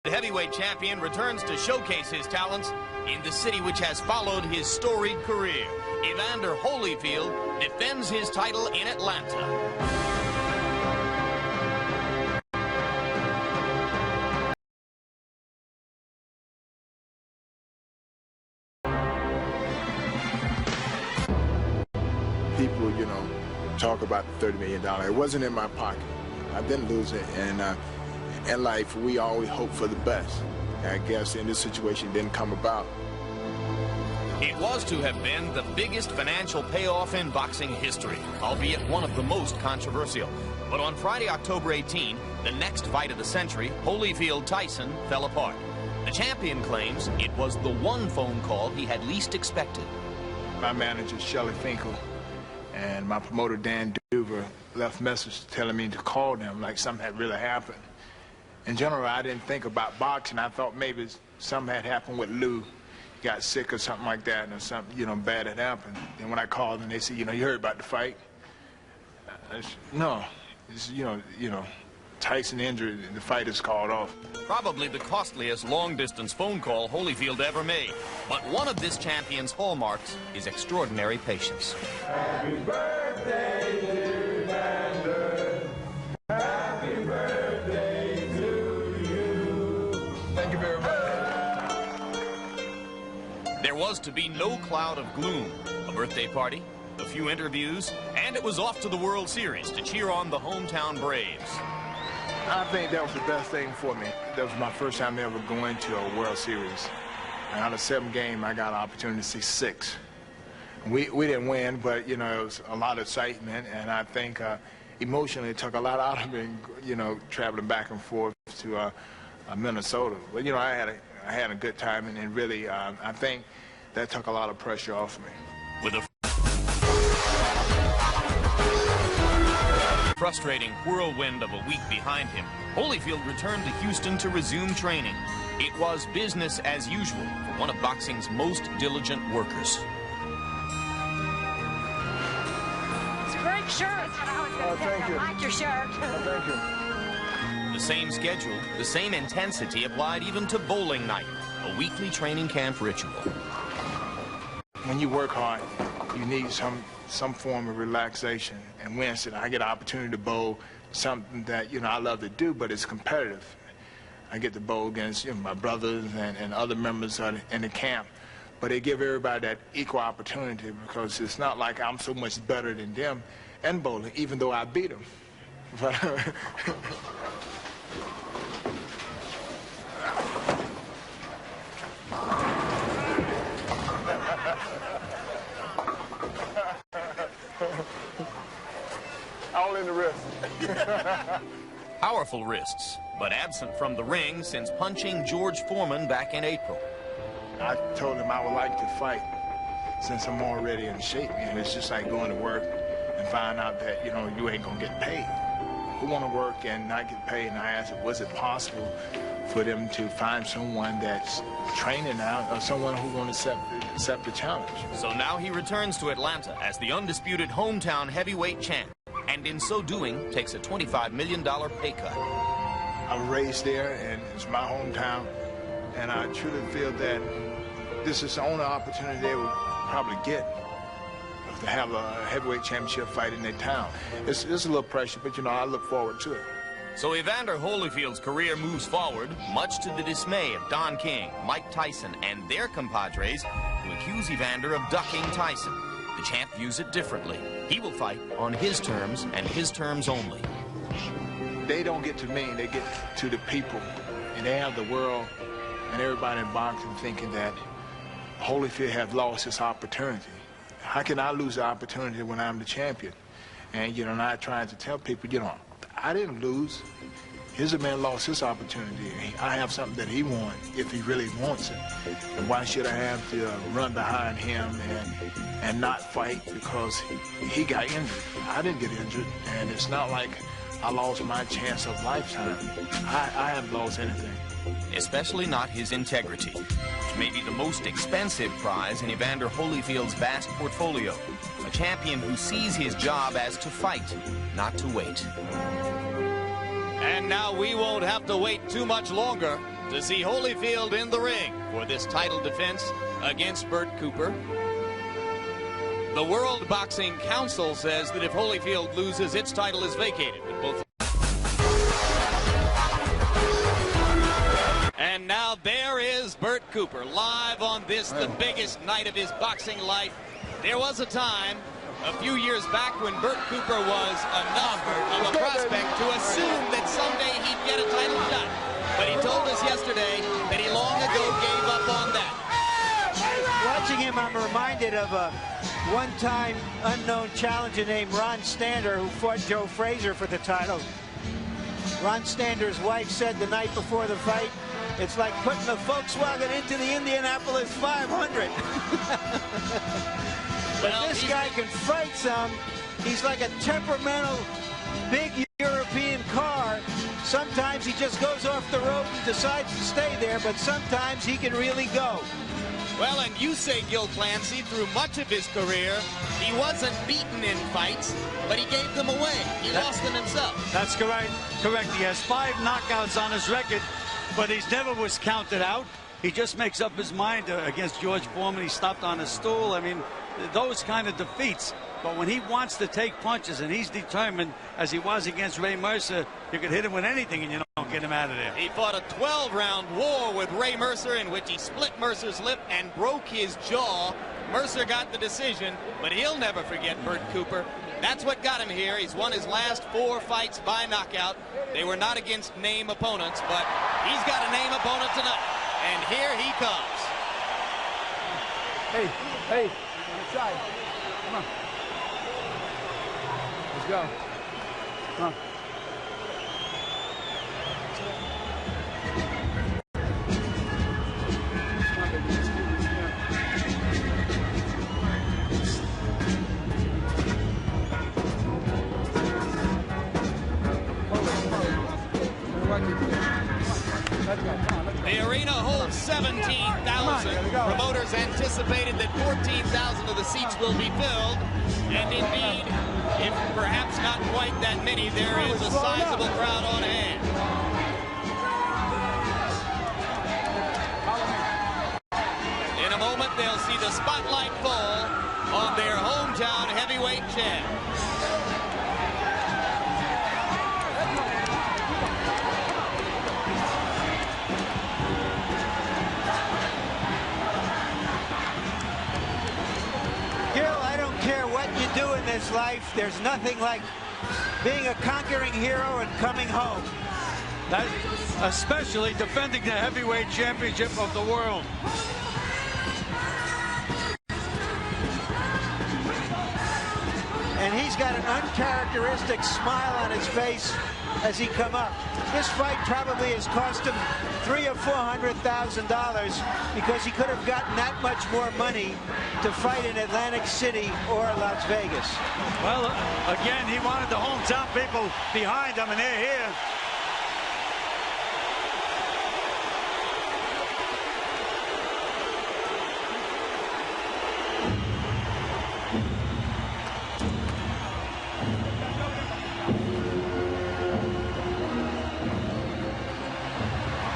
The heavyweight champion returns to showcase his talents in the city which has followed his storied career. Evander Holyfield defends his title in Atlanta. People, talk about the $30 million. It wasn't in my pocket. I didn't lose it, and in life, we always hope for the best. I guess in this situation, it didn't come about. It was to have been the biggest financial payoff in boxing history, albeit one of the most controversial. But on Friday, October 18, the next fight of the century, Holyfield-Tyson fell apart. The champion claims it was the one phone call he had least expected. My manager, Shelley Finkel, and my promoter, Dan Duver, left messages telling me to call them like something had really happened. In general, I didn't think about boxing. I thought maybe something had happened with Lou. He got sick or something like that, and something, bad had happened. And when I called them, they said, you heard about the fight? I said, no, it's, Tyson injured, and the fight is called off. Probably the costliest long-distance phone call Holyfield ever made. But one of this champion's hallmarks is extraordinary patience. Happy birthday to Evander. Happy birthday to you. Thank you very much. There was to be no cloud of gloom. A birthday party, a few interviews, and it was off to the World Series to cheer on the hometown Braves. I think that was the best thing for me. That was my first time ever going to a World Series. And out of 7 games, I got an opportunity to see 6. We didn't win, but, it was a lot of excitement. And I think emotionally it took a lot out of me, traveling back and forth to Minnesota. But, I had a good time, and really, I think that took a lot of pressure off me. With a frustrating whirlwind of a week behind him, Holyfield returned to Houston to resume training. It was business as usual for one of boxing's most diligent workers. It's a great shirt. That's what I was going to say. Thank you. I like your shirt. Thank you. The same schedule, the same intensity applied even to bowling night, a weekly training camp ritual. When you work hard, you need some form of relaxation. And Wednesday, I get an opportunity to bowl something that, I love to do, but it's competitive. I get to bowl against, my brothers and other members in the camp. But they give everybody that equal opportunity because it's not like I'm so much better than them in bowling, even though I beat them. But all in the wrist. Powerful wrists, but absent from the ring since punching George Foreman back in April. I told him I would like to fight since I'm already in shape, and it's just like going to work and find out that, you ain't gonna get paid. Who want to work and not get paid? And I asked, was it possible for them to find someone that's training now or someone who want to accept the challenge? So now he returns to Atlanta as the undisputed hometown heavyweight champ, and in so doing takes a $25 million pay cut. I was raised there, and it's my hometown, and I truly feel that this is the only opportunity they will probably get to have a heavyweight championship fight in their town. It's a little pressure, but, I look forward to it. So Evander Holyfield's career moves forward, much to the dismay of Don King, Mike Tyson, and their compadres who accuse Evander of ducking Tyson. The champ views it differently. He will fight on his terms and his terms only. They don't get to me, they get to the people. And they have the world and everybody in boxing thinking that Holyfield has lost his opportunity. How can I lose the opportunity when I'm the champion? And, and I trying to tell people, I didn't lose. Here's a man lost his opportunity. I have something that he wants if he really wants it. And why should I have to run behind him and not fight because he got injured? I didn't get injured, and it's not like I lost my chance of lifetime. I haven't lost anything. Especially not his integrity, which may be the most expensive prize in Evander Holyfield's vast portfolio. A champion who sees his job as to fight, not to wait. And now we won't have to wait too much longer. to see Holyfield in the ring for this title defense against Bert Kupper. The World Boxing Council says that if Holyfield loses, its title is vacated. And now there is Bert Kupper live on this, the biggest night of his boxing life. There was a time a few years back when Bert Kupper was enough of a prospect to assume that someday he'd get a title shot. But he told us yesterday that he long ago gave up on that. Watching him, I'm reminded of a one-time unknown challenger named Ron Stander who fought Joe Frazier for the title. Ron Stander's wife said the night before the fight, it's like putting a Volkswagen into the Indianapolis 500. But this guy can fight some. He's like a temperamental, big European car. Sometimes he just goes off the road and decides to stay there, but sometimes he can really go. Well, and you say Gil Clancy, through much of his career, he wasn't beaten in fights, but he gave them away. He lost them himself. That's correct. He has 5 knockouts on his record, but he's never was counted out. He just makes up his mind against George Foreman. He stopped on a stool. I mean, those kind of defeats. But when he wants to take punches and he's determined, as he was against Ray Mercer, you can hit him with anything and you don't get him out of there. He fought a 12-round war with Ray Mercer in which he split Mercer's lip and broke his jaw. Mercer got the decision, but he'll never forget Bert Kupper. That's what got him here. He's won his last 4 fights by knockout. They were not against name opponents, but he's got a name opponent tonight. And here he comes. Hey, inside. Come on. Let's go. Come on. The arena holds 17,000. Promoters anticipated that 14,000 of the seats will be filled. And indeed, if perhaps not quite that many, there is a sizable crowd on hand. In a moment, they'll see the spotlight fall on their hometown heavyweight champ. Do in this life, there's nothing like being a conquering hero and coming home. That, especially defending the heavyweight championship of the world. And he's got an uncharacteristic smile on his face as he come up. This fight probably has cost him $300,000 or $400,000 because he could have gotten that much more money to fight in Atlantic City or Las Vegas. Well, again, he wanted the hometown people behind him, and they're here.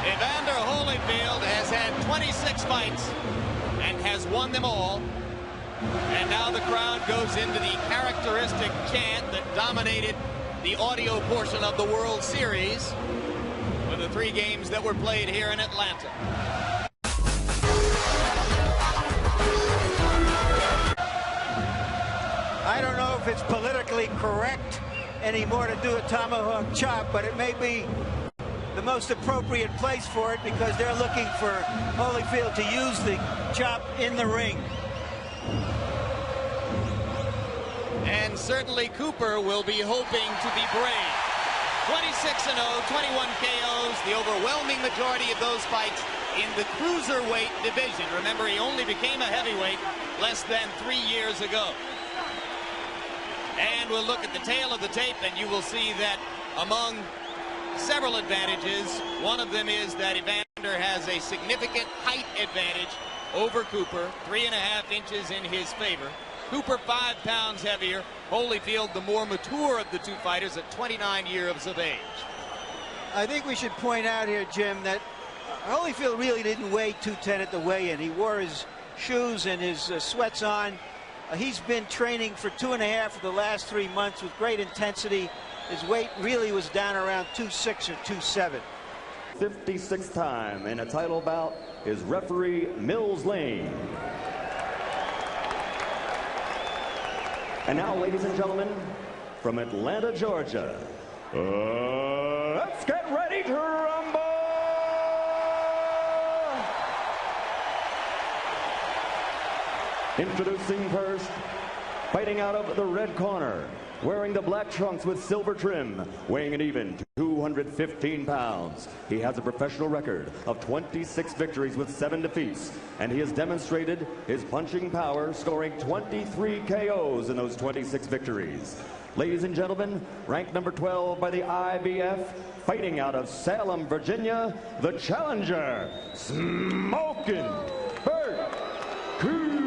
Evander Holyfield has had 26 fights and has won them all. And now the crowd goes into the characteristic chant that dominated the audio portion of the World Series for the 3 games that were played here in Atlanta. I don't know if it's politically correct anymore to do a tomahawk chop, but it may be the most appropriate place for it because they're looking for Holyfield to use the chop in the ring. And certainly Kupper will be hoping to be brave. 26-0, 21 KOs, the overwhelming majority of those fights in the cruiserweight division. Remember, he only became a heavyweight less than 3 years ago. And we'll look at the tail of the tape, and you will see that among several advantages, one of them is that Evander has a significant height advantage over Kupper, 3.5 inches in his favor. Kupper 5 pounds heavier. Holyfield, the more mature of the 2 fighters, at 29 years of age. I think we should point out here, Jim, that Holyfield really didn't weigh 210 at the weigh-in. He wore his shoes and his sweats on. He's been training for 2.5 of the last 3 months with great intensity. His weight really was down around 2.6 or 2.7. 56th time in a title bout is referee Mills Lейн. And now, ladies and gentlemen, from Atlanta, Georgia, let's get ready to rumble! Introducing first, fighting out of the red corner, wearing the black trunks with silver trim, weighing an even 215 pounds. He has a professional record of 26 victories with 7 defeats, and he has demonstrated his punching power, scoring 23 KOs in those 26 victories. Ladies and gentlemen, ranked number 12 by the IBF, fighting out of Salem, Virginia, the challenger, smoking Bert Kooper.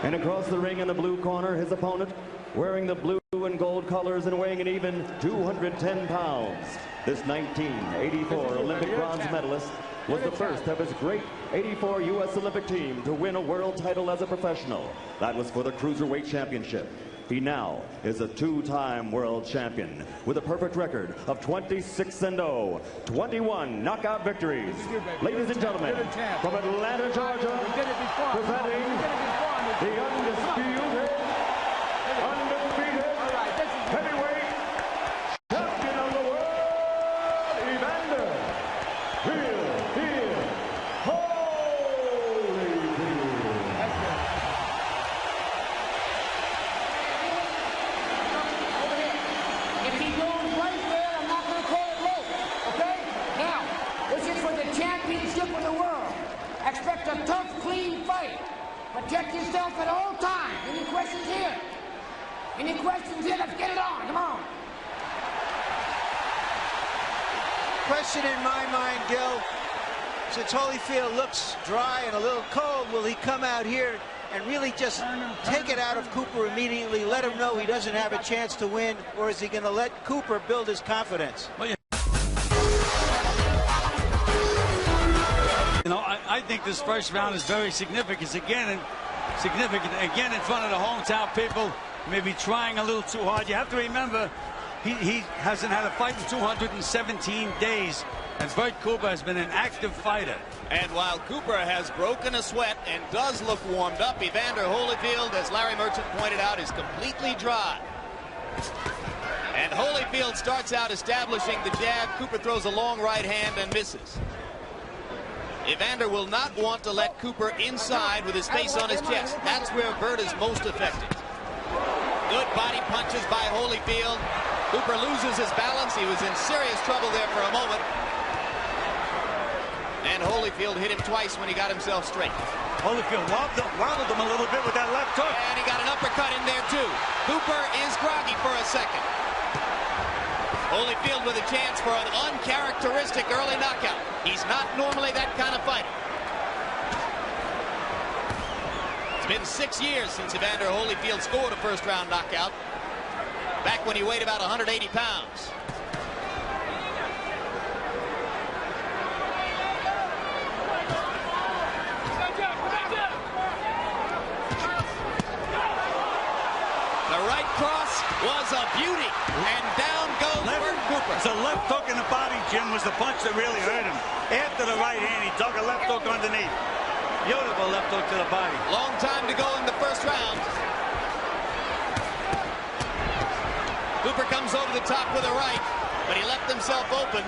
And across the ring in the blue corner, his opponent, wearing the blue and gold colors and weighing an even 210 pounds. This 1984 Olympic bronze medalist was the first of his great 84 U.S. Olympic team to win a world title as a professional. That was for the Cruiserweight Championship. He now is a 2-time world champion with a perfect record of 26-0, 21 knockout victories. Ladies and gentlemen, from Atlanta, Georgia, presenting the undisputed, undefeated heavyweight champion of the world, Evander Expect a tough, clean fight. Protect yourself at all times. Any questions here? Any questions here? Let's get it on. Come on. Question in my mind, Gil, since Holyfield looks dry and a little cold, will he come out here and really just take it out of Cooper immediately, let him know he doesn't have a chance to win, or is he going to let Cooper build his confidence? Well, you know, I think this first round is very significant again in front of the hometown people. Maybe trying a little too hard. You have to remember, he hasn't had a fight in 217 days, and Bert Kooper has been an active fighter. And while Cooper has broken a sweat and does look warmed up, Evander Holyfield, as Larry Merchant pointed out, is completely dry. And Holyfield starts out establishing the jab. Cooper throws a long right hand and misses. Evander will not want to let Cooper inside with his face on his chest. That's where Bert is most effective. Good body punches by Holyfield. Cooper loses his balance. He was in serious trouble there for a moment. And Holyfield hit him twice when he got himself straight. Holyfield wobbled him a little bit with that left hook. And he got an uppercut in there too. Cooper is groggy for a second. Holyfield with a chance for an uncharacteristic early knockout. He's not normally that kind of fighter. It's been 6 years since Evander Holyfield scored a first-round knockout, back when he weighed about 180 pounds. The right cross was a beauty, and down goes Bert Kooper. The left hook in the body, Jim, was the punch that really hurt him. After the right hand, he dug a left hook underneath. Beautiful left hook to the body. Long time to go in the first round. Cooper comes over the top with a right, but he left himself open.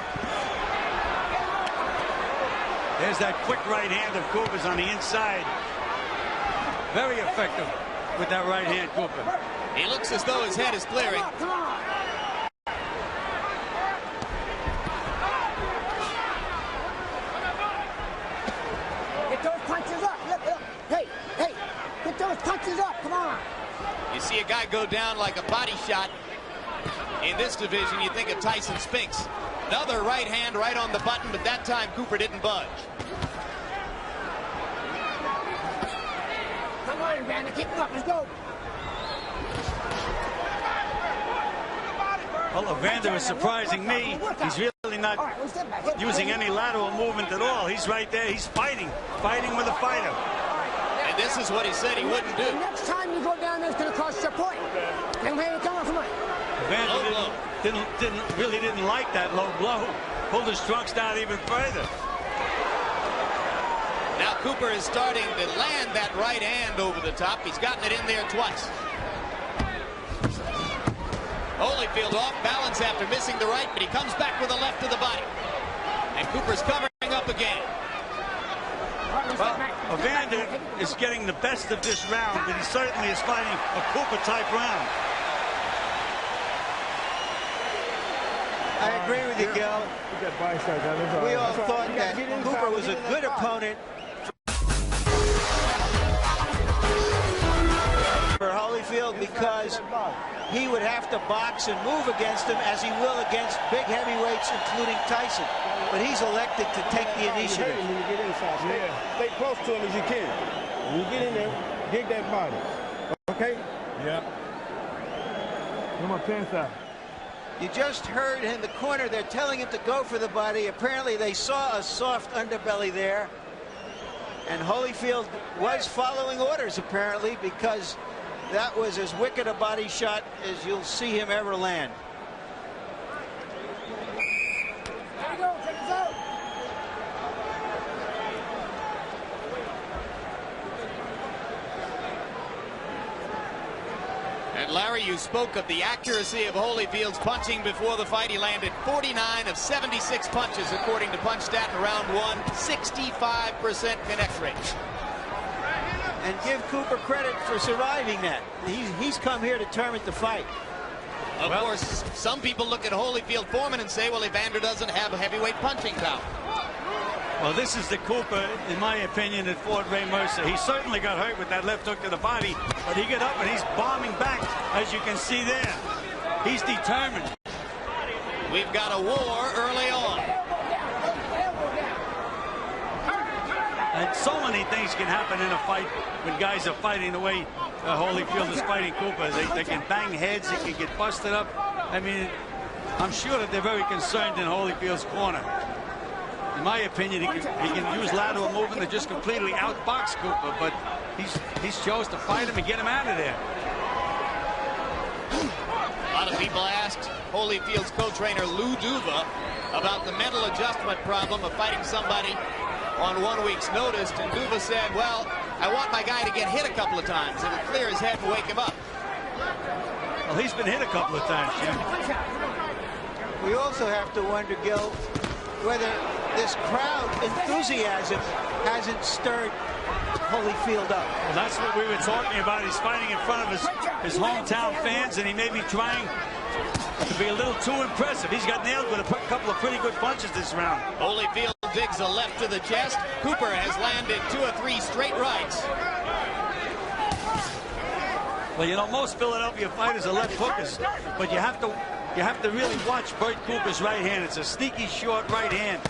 There's that quick right hand of Cooper's on the inside. Very effective with that right hand, Cooper. He looks as though his head is clearing. Come on. Get those punches up. Look. Hey. Get those punches up. Come on. You see a guy go down like a body shot. In this division, you think of Tyson Spinks. Another right hand right on the button, but that time Cooper didn't budge. Come on, Evander. Keep him up. Let's go. Well, Evander is surprising me. He's really not using any lateral movement at all. He's right there. He's fighting with a fighter. And this is what he said he wouldn't do. Next time you go down there, it's going to cost you a point. Evander really didn't like that low blow. Pulled his trunks down even further. Now Cooper is starting to land that right hand over the top. He's gotten it in there twice. Holyfield off balance after missing the right, but he comes back with a left to the body. And Cooper's covering up again. Well, Evander is getting the best of this round, but he certainly is fighting a Cooper-type round. I agree with you, Gil. We all thought that Cooper was a good opponent for Holyfield because he would have to box and move against him as he will against big heavyweights, including Tyson. But he's elected to take the initiative. When you get inside, stay close to him as you can. When you get in there, dig that body. Okay? Yeah. Come on, inside. You just heard in the corner, they're telling him to go for the body. Apparently they saw a soft underbelly there. And Holyfield was following orders, apparently, because that was as wicked a body shot as you'll see him ever land. There you go, check this out. And Larry, you spoke of the accuracy of Holyfield's punching before the fight. He landed 49 of 76 punches, according to PunchStat in round one, 65% connect rate. And give Cooper credit for surviving that. He's come here determined to fight. Of course, some people look at Holyfield Foreman and say, well, Evander doesn't have a heavyweight punching power. Well, this is the Cooper, in my opinion, that fought Ray Mercer. He certainly got hurt with that left hook to the body, but he got up and he's bombing back, as you can see there. He's determined. We've got a war early on. And so many things can happen in a fight when guys are fighting the way Holyfield is fighting Cooper. They can bang heads, they can get busted up. I mean, I'm sure that they're very concerned in Holyfield's corner. In my opinion, he can use lateral movement to just completely outbox Cooper, but he's chose to fight him and get him out of there. A lot of people asked Holyfield's co-trainer Lou Duva about the mental adjustment problem of fighting somebody on 1 week's notice, and Duva said, well, I want my guy to get hit a couple of times. It'll clear his head and wake him up. Well, he's been hit a couple of times, Jim. We also have to wonder, Gil, whether this crowd enthusiasm hasn't stirred Holyfield up. Well, that's what we were talking about. He's fighting in front of his hometown fans, and he may be trying to be a little too impressive. He's got nailed with a couple of pretty good punches this round. Holyfield digs a left to the chest. Cooper has landed 2 or 3 straight rights. Well, you know, most Philadelphia fighters are left hookers, but you have to really watch Bert Cooper's right hand. It's a sneaky short right hand.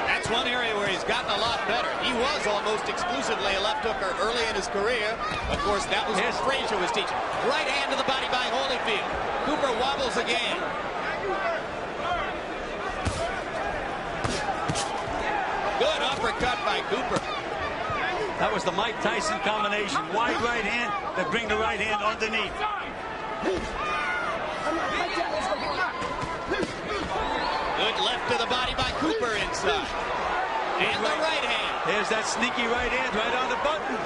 That's one area where he's gotten a lot better. He was almost exclusively a left hooker early in his career. Of course, that was what Frazier was teaching. Right hand to the body by Holyfield. Cooper wobbles again. Good uppercut by Cooper. That was the Mike Tyson combination. Wide right hand that bring the right hand underneath. Good left to the body by Cooper inside. And the right hand. There's that sneaky right hand right on the button.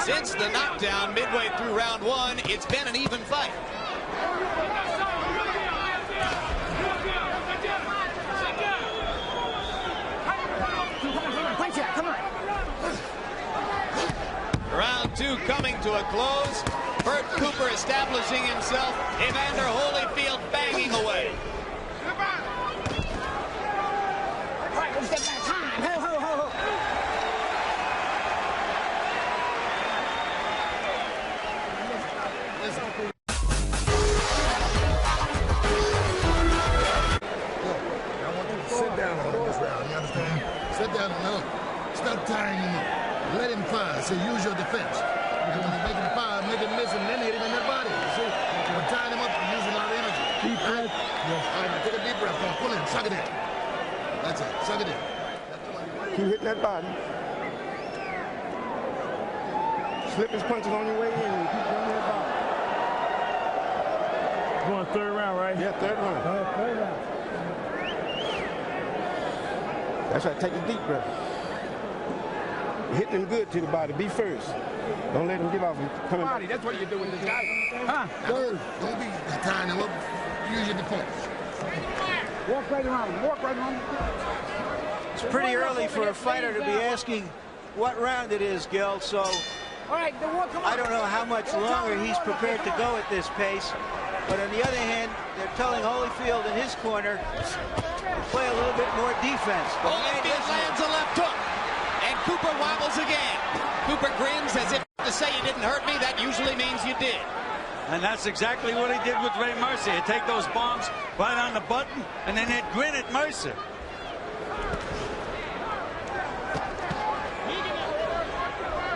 Since the knockdown midway through round one, it's been an even fight. Round two coming to a close. Bert Cooper establishing himself. Evander Holyfield banging away. Sit down on this round, you understand? Sit down and look. said use your defense. And when they make him fire, make him miss him, then hit him in the body. You see? We're tying him up and using a lot of energy. Deep breath. Yes. All right, now take a deep breath, Paul. Pull in. Suck it in. That's it. Suck it in. Keep hitting that body. Slip his punches on your way in and keep hitting that body. Going third round, right? Yeah, third round. Third round. That's right. Take a deep breath. Hitting him good to the body. Be first. Don't let him get off and come in. Body. That's what you do with this guy. Huh? Don't be tying him up. Use your defense. Walk right around him. Walk right around him. It's pretty early for a fighter to be asking what round it is, Gil, so I don't know how much longer he's prepared to go at this pace. But on the other hand, they're telling Holyfield in his corner play a little bit more defense. Holyfield lands a left hook, and Cooper wobbles again. Cooper grins as if to say, you didn't hurt me. That usually means you did. And that's exactly what he did with Ray Mercer. He'd take those bombs right on the button, and then he'd grin at Mercer.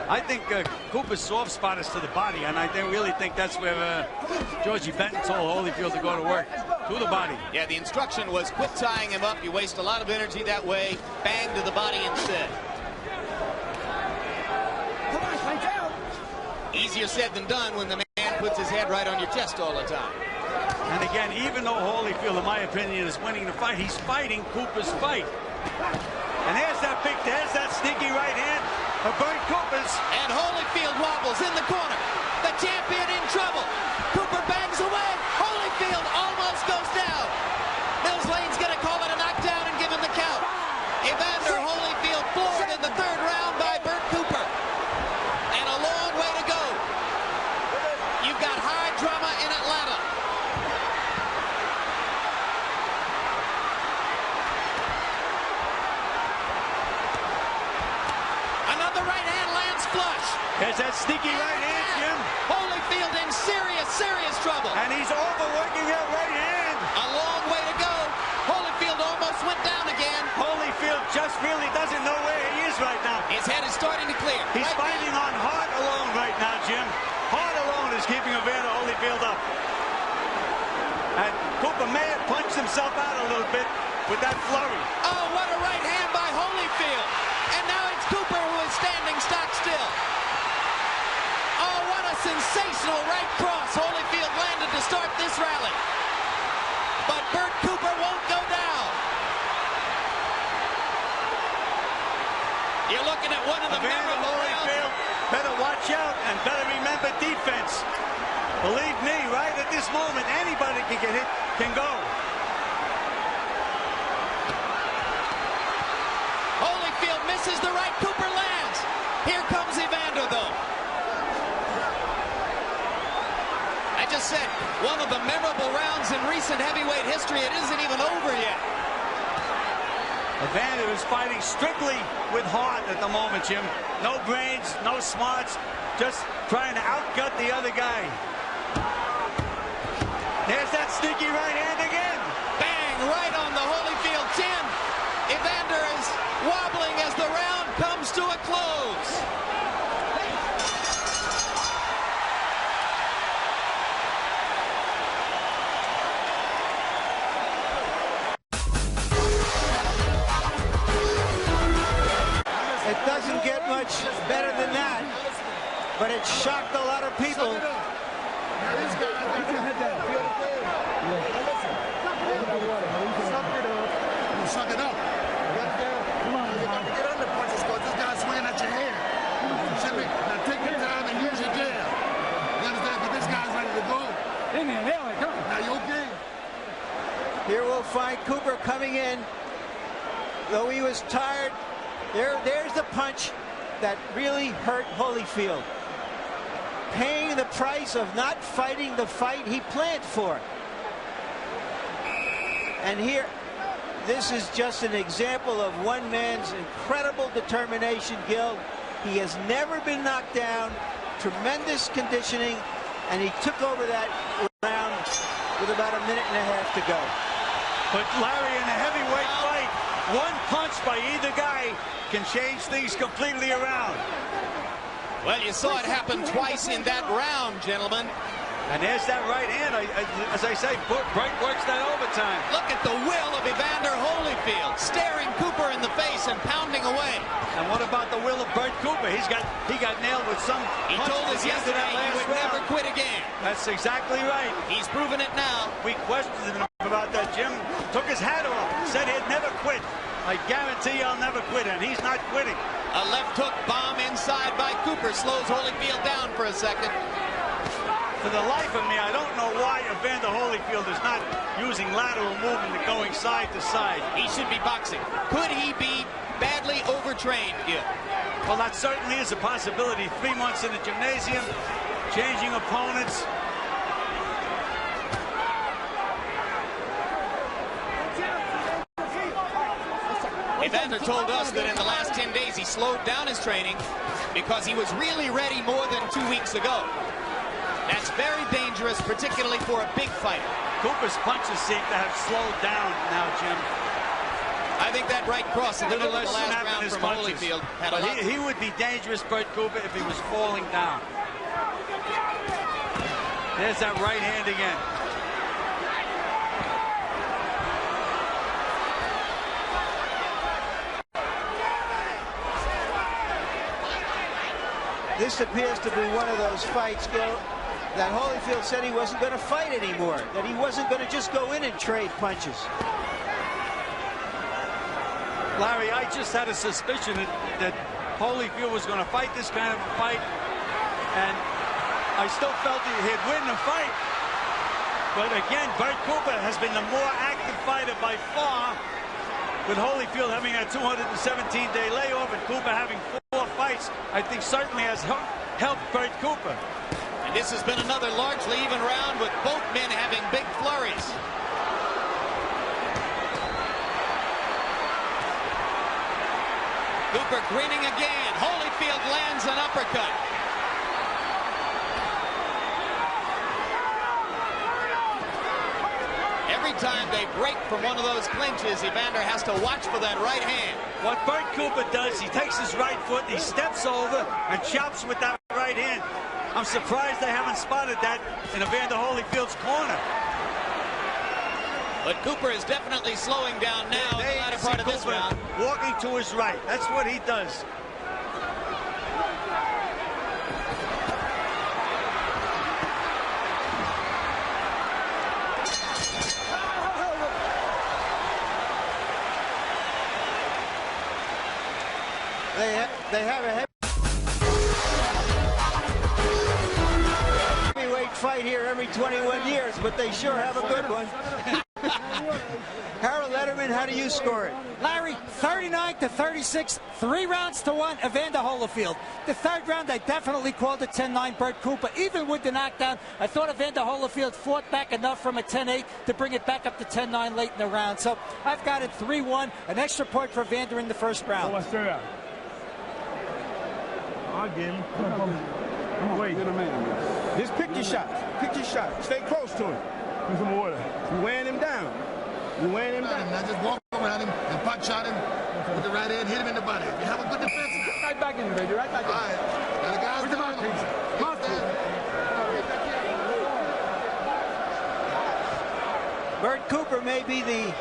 I think Cooper's soft spot is to the body, and I really think that's where Georgie Benton told Holyfield to go to work, to the body. Yeah, the instruction was quit tying him up. You waste a lot of energy that way. Bang to the body instead. Easier said than done when the man puts his head right on your chest all the time. And again, even though Holyfield, in my opinion, is winning the fight, he's fighting Cooper's fight. And there's that sneaky right hand of Bert Cooper's. And Holyfield wobbles in the corner. The champion in trouble. Cooper bangs away. Holyfield almost goes down. Mills Lane's going to call it a knockdown and give him the count. Evander Holyfield floored in the third round by Bert Cooper. And a long way to go. You've got high drama in Atlanta. Another right hand lands flush. There's that sneaky right hand, Jim. Holyfield in serious trouble. And he's overworking that right hand. A long way to go. Holyfield almost went down again. Holyfield just really doesn't know where he is right now. His head is starting to clear. He's fighting on heart alone right now, Jim. Heart alone is keeping Evander Holyfield up. And Cooper may have punched himself out a little bit with that flurry. Oh, what a right hand by Holyfield. And now it's Cooper who is standing stock still. Oh, what a sensational right cross Holyfield landed to start this rally. But Bert Cooper won't go down. You're looking at one of the memorable rounds. Better watch out and better remember defense. Believe me, right at this moment, anybody can get hit, can go. Holyfield misses the right, Cooper lands. Here comes Evander, though. I just said, one of the memorable rounds in recent heavyweight history. It isn't even over yet. Evander is fighting strictly with heart at the moment, Jim. No brains, no smarts, just trying to outgut the other guy. There's that sneaky right hand again. Bang, right on the Holyfield chin. Evander is wobbling as the round comes to a close. It doesn't get much better than that, but it shocked a lot of people. Suck it up. Come on, you got to get under punches because this guy's swinging at your head. Now take your time and use your jab. You understand? But this guy's ready to go. Now you okay? Here we'll find Cooper coming in. Though he was tired, there's the punch that really hurt Holyfield. Paying the price of not fighting the fight he planned for. And here, this is just an example of one man's incredible determination, Gil. He has never been knocked down. Tremendous conditioning, and he took over that round with about a minute and a half to go. But Larry, in a heavyweight fight, one punch by either guy can change things completely around. Well, you saw it happen twice in that round, gentlemen. And there's that right hand. As I say, Bert works that overtime. Look at the will of Evander Holyfield, staring Cooper in the face and pounding away. And what about the will of Bert Kupper? He got nailed with some. He told us yesterday he would never quit again. That's exactly right. He's proven it now. We questioned him about that. Jim took his hat off, said he'd never quit. I guarantee I'll never quit, and he's not quitting. A left hook bomb inside by Cooper slows Holyfield down for a second. For the life of me, I don't know why Evander Holyfield is not using lateral movement and going side to side. He should be boxing. Could he be badly overtrained here? Well, that certainly is a possibility. 3 months in the gymnasium, changing opponents. Evander told us that in the last 10 days he slowed down his training because he was really ready more than 2 weeks ago. That's very dangerous, particularly for a big fight. Cooper's punches seem to have slowed down now, Jim. I think that right cross in the middle of the last round from Holyfield had a lot. He would be dangerous, Bert Cooper, if he was falling down. There's that right hand again. This appears to be one of those fights, Gil, that Holyfield said he wasn't going to fight anymore, that he wasn't going to just go in and trade punches. Larry, I just had a suspicion that Holyfield was going to fight this kind of fight, and I still felt he'd win the fight. But again, Bert Kupper has been the more active fighter by far, with Holyfield having a 217-day layoff and Kupper having 4 fights. I think certainly has helped Bert Kupper. And this has been another largely even round with both men having big flurries. Cooper grinning again. Holyfield lands an uppercut. Every time they break from one of those clinches, Evander has to watch for that right hand. What Bert Kupper does, he takes his right foot, he steps over and chops with that right hand. I'm surprised they haven't spotted that in Evander Holyfield's corner. But Cooper is definitely slowing down now in the latter part of this round. Walking to his right. That's what he does. They have a heavyweight fight here every 21 years, but they sure have a good one. Harold Letterman, how do you score it? Larry, 39-36, 3 rounds to 1, Evander Holyfield. The third round, I definitely called it 10-9 Bert Kupper. Even with the knockdown, I thought Evander Holyfield fought back enough from a 10-8 to bring it back up to 10-9 late in the round. So I've got it 3-1, an extra point for Evander in the first round. I'll get him. Wait. Just pick your shot. Pick your shot. Stay close to him. Get some water. You're wearing him down. You're wearing him down. Now just walk around him and punch at him with the right hand, hit him in the body. You have a good defense now. Right back in, baby. Right back in. All right. Now the guy's down. Bert Kupper may be the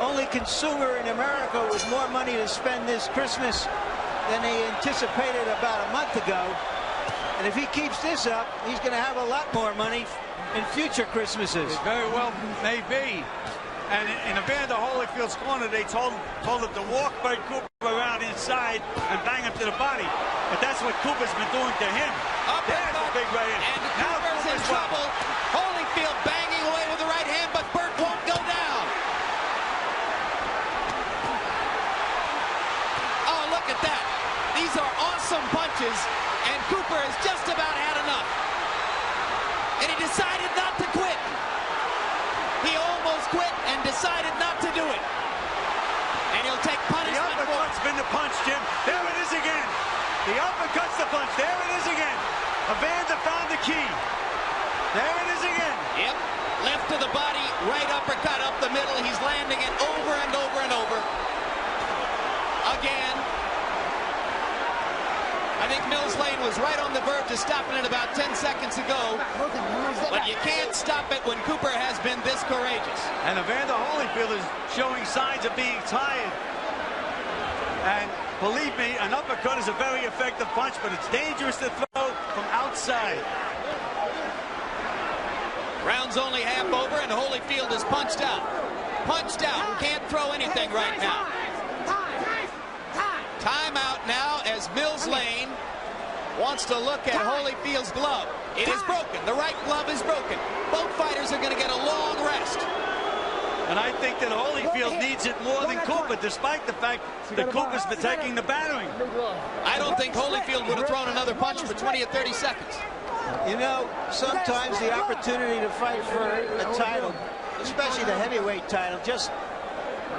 only consumer in America with more money to spend this Christmas than they anticipated about a month ago. And if he keeps this up, he's going to have a lot more money in future Christmases. It very well may be. And in Evander Holyfield's corner, they told him to walk Bert Kupper around inside and bang him to the body. But that's what Cooper's been doing to him. Up there's a big right hand. And Cooper's in trouble. Holyfield banging away with the right hand, but Bert won't go down. Oh, look at that. These are awesome punches, and Cooper has just about had enough. And he decided not to quit. He almost quit and decided not to do it. And he'll take punishment. The uppercut's been the punch, Jim. There it is again. The uppercut's the punch. There it is again. Evander found the key. There it is again. Yep. Left to the body, right uppercut up the middle. He's landing it over and over and over. Again. I think Mills Lейн was right on the verge of stopping it about 10 seconds ago. But you can't stop it when Cooper has been this courageous. And Evander Holyfield is showing signs of being tired. And believe me, an uppercut is a very effective punch, but it's dangerous to throw from outside. Round's only half over, and Holyfield is punched out. Punched out. Can't throw anything right now. Timeout now as Mills Lейн wants to look at Holyfield's glove. It is broken. The right glove is broken. Both fighters are going to get a long rest. And I think that Holyfield needs it more than Cooper, despite the fact that Cooper's been taking the battering. I don't think Holyfield would have thrown another punch for 20 or 30 seconds. You know, sometimes the opportunity to fight for a title, especially the heavyweight title, just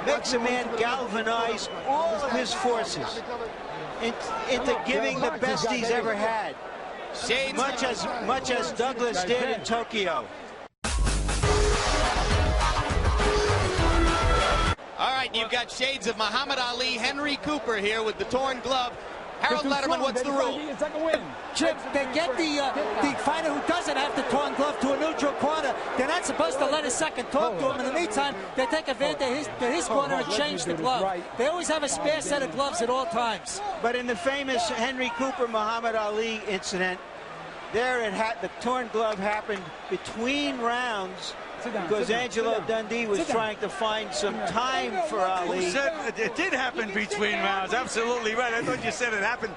makes a man galvanize all of his forces into giving the best he's ever had. Much as Douglas did in Tokyo. All right, you've got shades of Muhammad Ali, Henry Cooper here with the torn glove. Harold Letterman, what's the rule? Chip, they get the fighter who doesn't have the torn glove to a neutral corner. They're not supposed to let a second talk to him. In the meantime, they take advantage of his corner and change the glove. They always have a spare set of gloves at all times. But in the famous Henry Cooper Muhammad Ali incident, there the torn glove happened between rounds because Angelo Dundee was trying to find some time for Ali. You said it did happen between rounds. Absolutely right. I thought you said it happened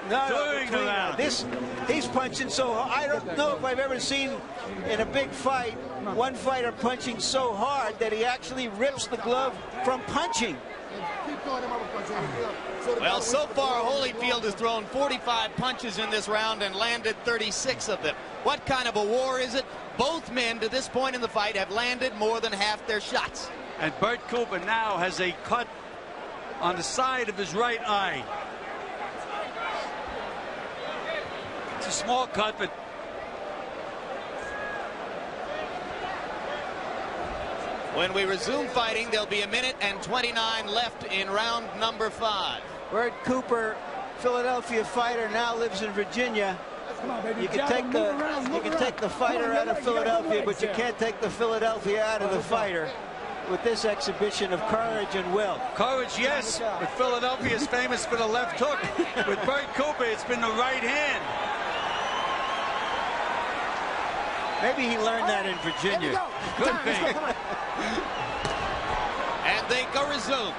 during the round. He's punching so hard. I don't know if I've ever seen in a big fight one fighter punching so hard that he actually rips the glove from punching. Well, so far, Holyfield has thrown 45 punches in this round and landed 36 of them. What kind of a war is it? Both men, to this point in the fight, have landed more than half their shots. And Bert Cooper now has a cut on the side of his right eye. It's a small cut, but when we resume fighting, there'll be 1:29 left in round number 5. Bert Cooper, Philadelphia fighter, now lives in Virginia. You can take the fighter out of Philadelphia, but you can't take the Philadelphia out of the fighter with this exhibition of courage and will. Courage, yes, but Philadelphia is famous for the left hook. With Bert Cooper, it's been the right hand. Maybe he learned that in Virginia. Could be. And they go resume.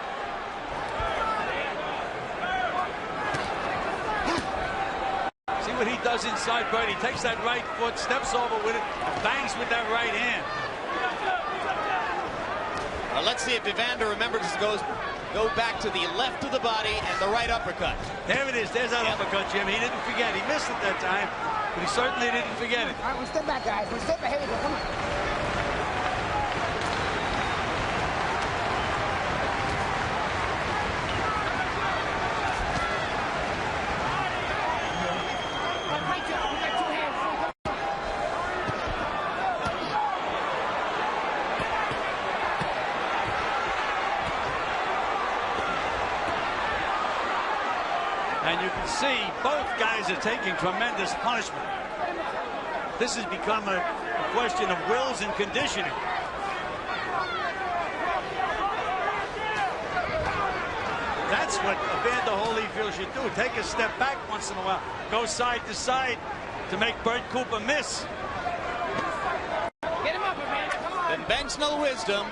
See what he does inside Bert. He takes that right foot, steps over with it, and bangs with that right hand. Well, let's see if Evander remembers to go back to the left of the body and the right uppercut. There it is. There's that uppercut, Jim. He didn't forget. He missed it that time, but he certainly didn't forget it. All right, we'll step back, guys. We'll step back. Here we go. Come on. And you can see both guys are taking tremendous punishment. This has become a question of wills and conditioning. That's what Evander Holyfield should do. Take a step back once in a while. Go side to side to make Bert Cooper miss. Get him up, Evander. Come on. Conventional wisdom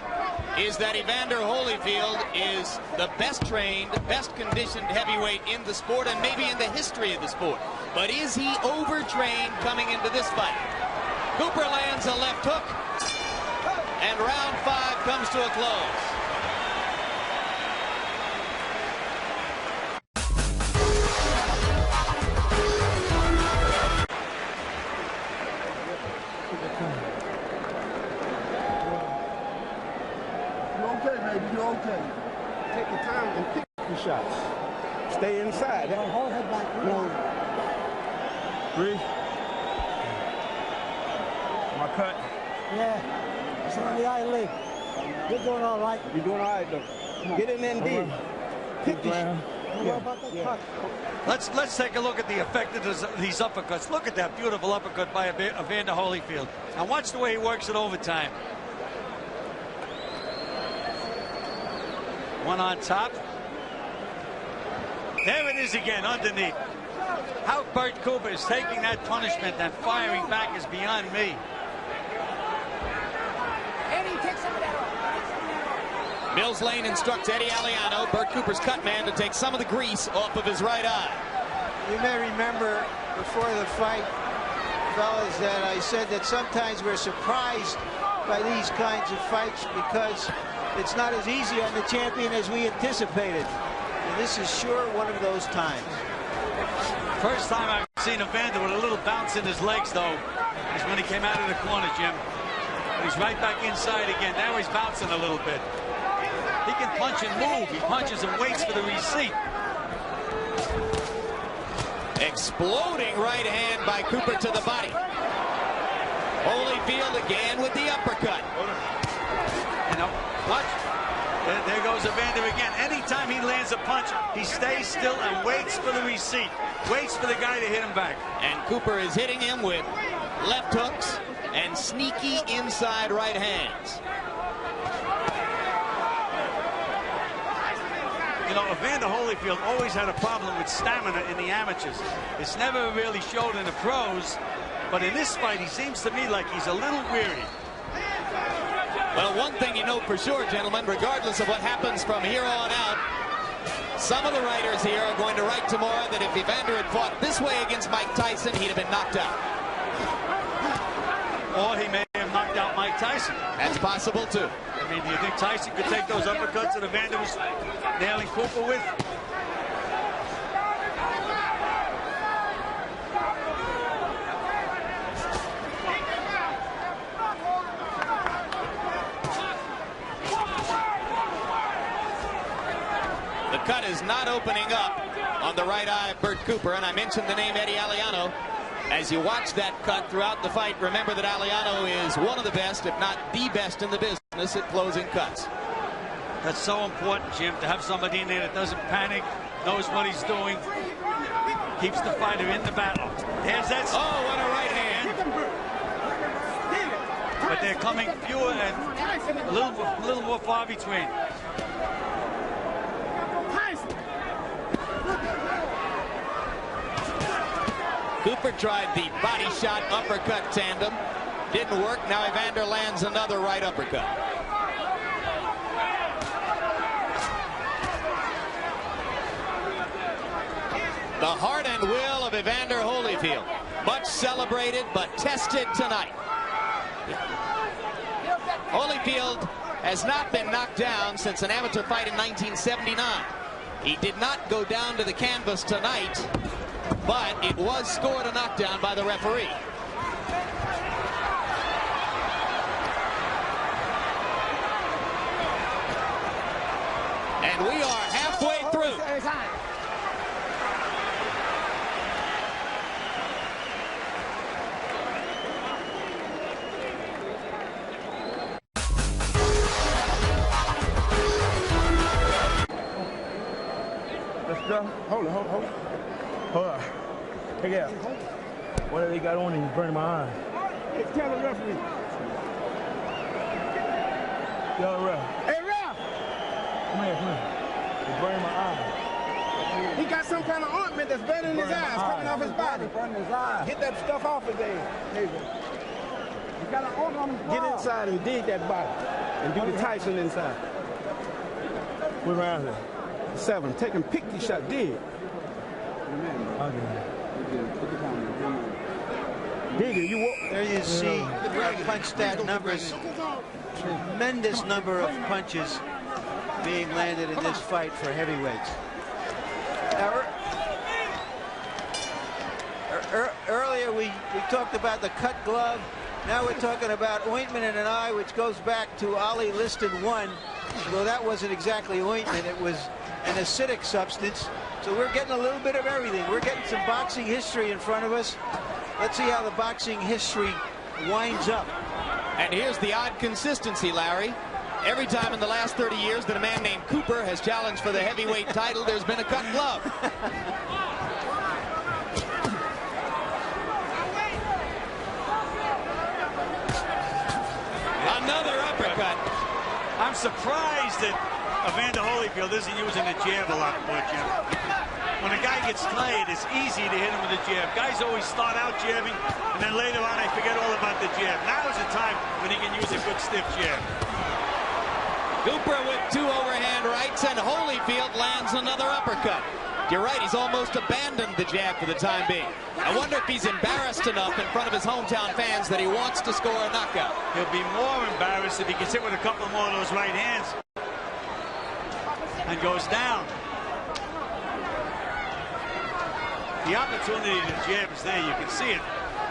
is that Evander Holyfield is the best trained, best conditioned heavyweight in the sport and maybe in the history of the sport. But is he overtrained coming into this fight? Cooper lands a left hook, and round 5 comes to a close. You're okay. Take your time and pick your shots. Stay inside. Hold head back. Breathe. My cut. Yeah. It's on the eye leg. You're doing all right. You're doing all right, though. Get in there and deep. Pick your Let's take a look at the effect of these uppercuts. Look at that beautiful uppercut by Evander Holyfield. And watch the way he works it overtime. One on top. There it is again, underneath. How Bert Kupper is taking that punishment and firing back is beyond me. Mills Lейн instructs Eddie Aliano, Bert Kuper's cut man, to take some of the grease off of his right eye. You may remember before the fight, fellas, that I said that sometimes we're surprised by these kinds of fights because it's not as easy on the champion as we anticipated. And this is sure one of those times. First time I've seen Evander with a little bounce in his legs, though, is when he came out of the corner, Jim. He's right back inside again. Now he's bouncing a little bit. He can punch and move. He punches and waits for the receipt. Exploding right hand by Kupper to the body. Holyfield again with the uppercut. You know, watch. There goes Evander again. Anytime he lands a punch, he stays still and waits for the receipt. Waits for the guy to hit him back. And Kupper is hitting him with left hooks and sneaky inside right hands. You know, Evander Holyfield always had a problem with stamina in the amateurs. It's never really showed in the pros, but in this fight, he seems to me like he's a little weary. Well, one thing you know for sure, gentlemen, regardless of what happens from here on out, some of the writers here are going to write tomorrow that if Evander had fought this way against Mike Tyson, he'd have been knocked out. Or he may have knocked out Mike Tyson. That's possible, too. I mean, do you think Tyson could take those uppercuts that Evander was nailing Kupper with? The cut is not opening up on the right eye of Bert Kupper, and I mentioned the name Eddie Aliano. As you watch that cut throughout the fight, remember that Aliano is one of the best, if not the best in the business at closing cuts. That's so important, Jim, to have somebody in there that doesn't panic, knows what he's doing, keeps the fighter in the battle. There's that. Oh, what a right hand. But they're coming fewer and a little more far between. Kupper tried the body shot uppercut tandem. Didn't work. Now Evander lands another right uppercut. The heart and will of Evander Holyfield. Much celebrated, but tested tonight. Holyfield has not been knocked down since an amateur fight in 1979. He did not go down to the canvas tonight, but it was scored a knockdown by the referee. And we are halfway through. Let's go. Hold on. Hold on. Check it out. What they got on him is burning my eye. Tell the referee. Yo, ref. Hey, ref! Come here. It's burning my eye. He got some kind of ointment that's burning his eyes, coming off his body. Burning his eyes. Get that stuff off his head. There you go. You got an ointment on his body. Get inside and dig that body. And do the Tyson inside. We're around here. 7. Take him, pick your shot, dig. There you see punch stat numbers. Tremendous number of punches being landed in this fight for heavyweights. Now, earlier we talked about the cut glove. Now we're talking about ointment in an eye, which goes back to Ali listed 1. Though that wasn't exactly ointment, it was an acidic substance. So we're getting a little bit of everything. We're getting some boxing history in front of us. Let's see how the boxing history winds up. And here's the odd consistency, Larry. Every time in the last 30 years that a man named Cooper has challenged for the heavyweight title, there's been a cut glove. Another uppercut. I'm surprised that Evander Holyfield isn't using the jab a lot more, Jim. When a guy gets tired, it's easy to hit him with a jab. Guys always start out jabbing, and then later on they forget all about the jab. Now is the time when he can use a good stiff jab. Cooper with 2 overhand rights, and Holyfield lands another uppercut. You're right, he's almost abandoned the jab for the time being. I wonder if he's embarrassed enough in front of his hometown fans that he wants to score a knockout. He'll be more embarrassed if he gets hit with a couple more of those right hands. And goes down. The opportunity to jab is there, you can see it.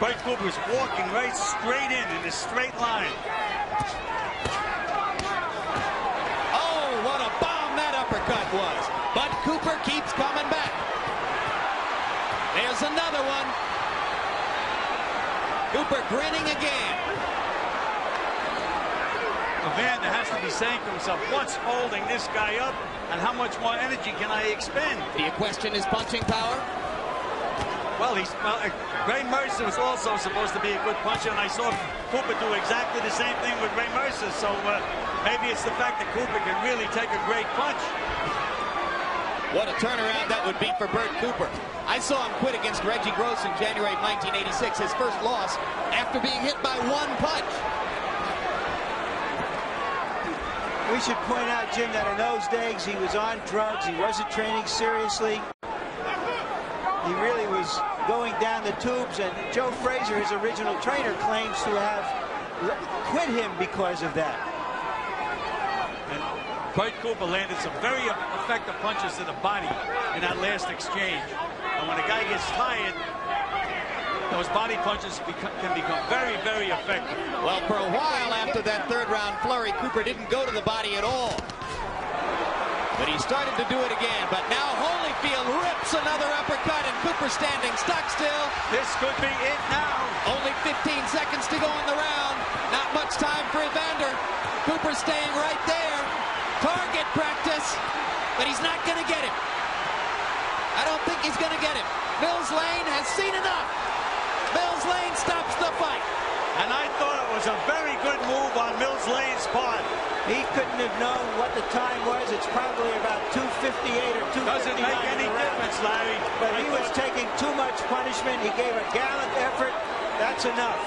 Bert Cooper is walking right straight in a straight line. Oh, what a bomb that uppercut was. But Cooper keeps coming back. There's another one. Cooper grinning again. Evander has to be saying to himself, what's holding this guy up and how much more energy can I expend? Do you question his punching power? Well, Ray Mercer was also supposed to be a good puncher, and I saw Cooper do exactly the same thing with Ray Mercer, so maybe it's the fact that Cooper can really take a great punch. What a turnaround that would be for Bert Cooper. I saw him quit against Reggie Gross in January of 1986, his first loss, after being hit by 1 punch. We should point out, Jim, that in those days he was on drugs. He wasn't training seriously. He really was going down the tubes, and Joe Frazier, his original trainer, claims to have quit him because of that. And Bert Cooper landed some very effective punches to the body in that last exchange. And when a guy gets tired, those body punches can become very, very effective. Well, for a while after that 3rd round flurry, Cooper didn't go to the body at all. But he started to do it again. But now Holyfield rips another uppercut, and Cooper standing stock still. This could be it now. Only 15 seconds to go in the round. Not much time for Evander. Cooper staying right there. Target practice, but he's not going to get him. I don't think he's going to get him. Mills Lейн has seen enough. Mills Lейн stops the fight. And I thought it was a very good move on Mills Lane's part. He couldn't have known what the time was. It's probably about 2:58 or 2:59. Doesn't make any difference, Larry. But he was taking too much punishment. He gave a gallant effort. That's enough.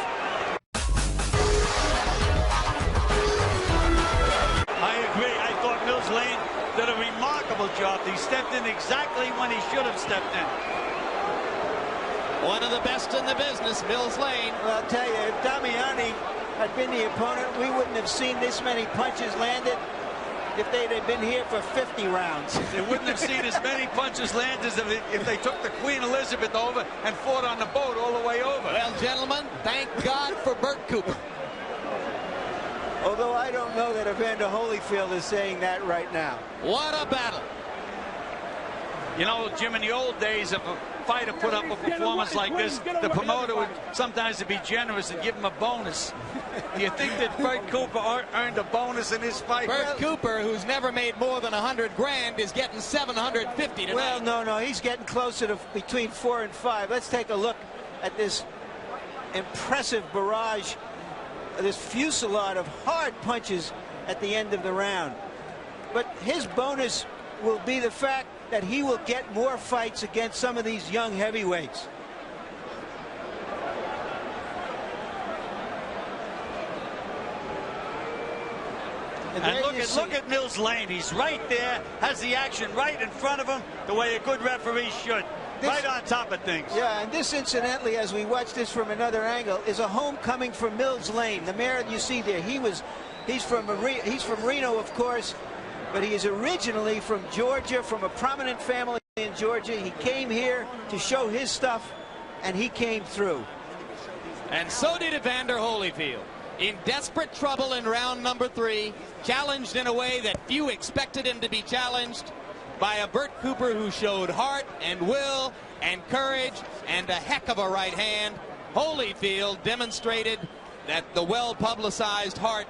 I agree. I thought Mills Lейн did a remarkable job. He stepped in exactly when he should have stepped in. One of the best in the business, Mills Lейн. Well, I'll tell you, if Damiani had been the opponent, we wouldn't have seen this many punches landed if they'd have been here for 50 rounds. They wouldn't have seen as many punches landed if they took the Queen Elizabeth over and fought on the boat all the way over. Well, gentlemen, thank God for Bert Cooper. Although I don't know that Evander Holyfield is saying that right now. What a battle. You know, Jim, in the old days, if a fighter put up a performance like this, the promoter would sometimes be generous and give him a bonus. Do you think that Bert Cooper earned a bonus in this fight? Bert Cooper, who's never made more than 100 grand, is getting 750 tonight. Well, no, he's getting closer to between 4 and 5. Let's take a look at this impressive barrage, this fusillade of hard punches at the end of the round. But his bonus will be the fact that he will get more fights against some of these young heavyweights. And look at Mills Lейн. He's right there, has the action right in front of him, the way a good referee should. Right on top of things. Yeah, and this, incidentally, as we watch this from another angle, is a homecoming for Mills Lейн. The mayor you see there, he's from Reno, of course, but he is originally from Georgia, from a prominent family in Georgia. He came here to show his stuff, and he came through. And so did Evander Holyfield. In desperate trouble in round number 3, challenged in a way that few expected him to be challenged by a Bert Cooper who showed heart and will and courage and a heck of a right hand. Holyfield demonstrated that the well-publicized heart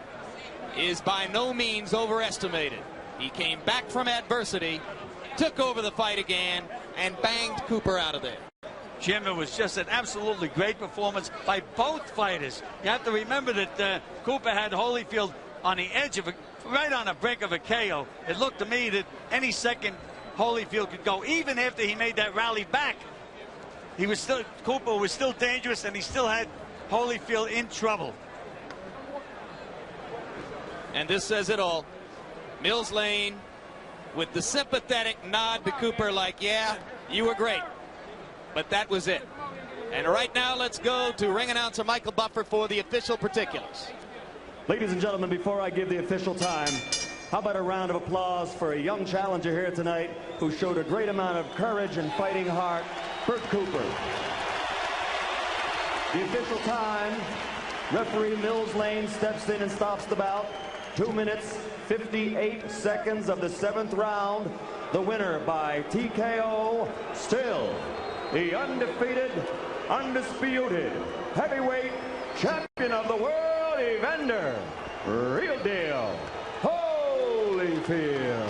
is by no means overestimated. He came back from adversity, took over the fight again, and banged Cooper out of there. Jim, it was just an absolutely great performance by both fighters. You have to remember that Cooper had Holyfield on the edge of right on the brink of a KO. It looked to me that any second Holyfield could go, even after he made that rally back. Cooper was still dangerous, and he still had Holyfield in trouble. And this says it all. Mills Lane with the sympathetic nod to Cooper like, yeah, you were great. But that was it. And right now, let's go to ring announcer Michael Buffer for the official particulars. Ladies and gentlemen, before I give the official time, how about a round of applause for a young challenger here tonight who showed a great amount of courage and fighting heart, Bert Cooper. The official time, referee Mills Lane steps in and stops the bout. 2 minutes, 58 seconds of the 7th round. The winner by TKO, still the undefeated, undisputed heavyweight champion of the world, Evander, real deal, Holyfield.